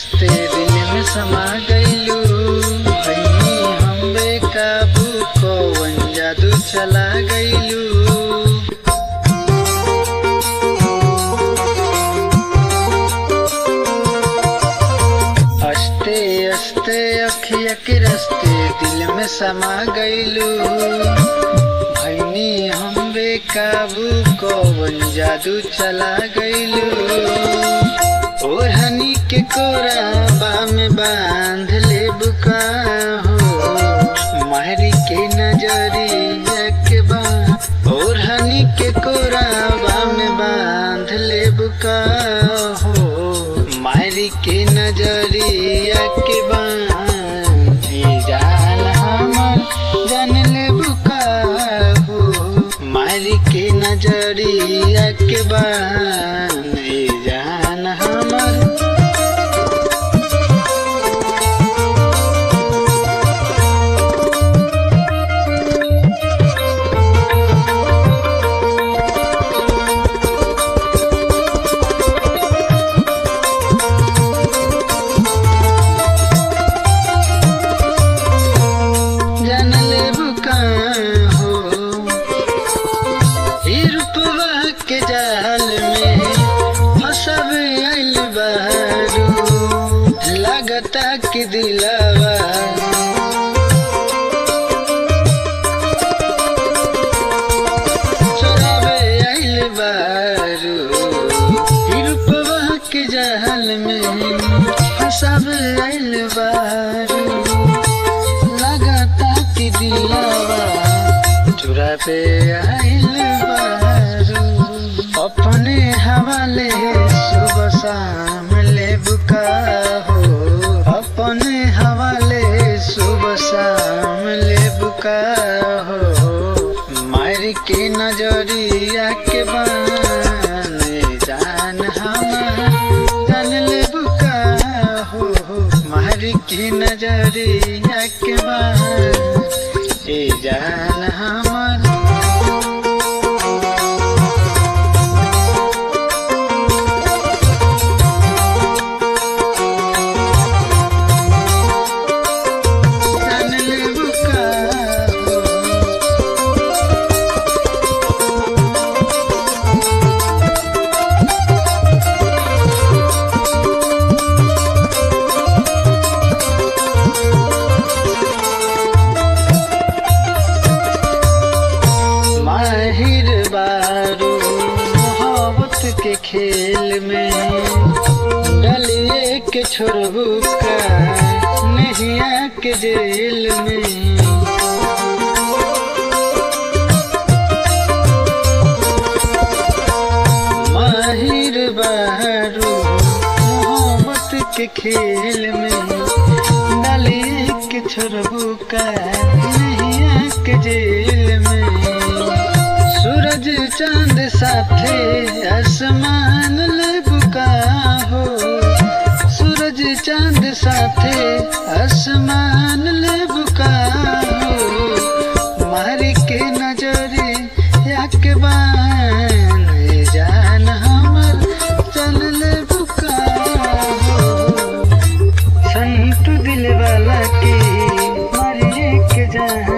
रस्ते दिल में समा गइलू, भइनी हम बेकाबू, कौन जादू चला गइलू। अस्ते अस्ते अखिया के रस्ते दिल में समा गइलू, भइनी हम बेकाबू, कौन जादू चला गइलू। ओढ़नी के कोराबा में बांध ले बुका हो, महरी के नजरिया के बांध। ओढ़नी के कोराबा में बांध ले बुका हो, महरी के नजरिया के बांध। ये जान हमर जान ले बुका हो, महरी के नजरिया के बांध। ये जान हमर के जाल में फंसब आइल बारू, लगता कि दिलवा चोरावे आइल बारू। रुपवा के जाल में फंसब आइल बारू, लगता कि दिलवा चोरावे आइल बारू। अपने हवाले सुबह शाम ले बुका हो, अपने हवाले सुबह शाम ले बुका हो, मार के नजरिया के बान। जान हमार जान ले बुका हो, मार के नजरिया के बान। ए जान हमार के खेल में डलिए के छोड़बू का नहिया के जेल में। माहिर बारू मोहब्बत के खेल में डलिए के छोड़बू का नहिया के जेल में। सूरज चांद साथे आसमान ले बुका हो, सूरज चांद साथे आसमान ले बुका हो, मारी के नजरे या के बान। जान हमर चल ले बुका हो, संतु दिल वाला के मारिए के जान।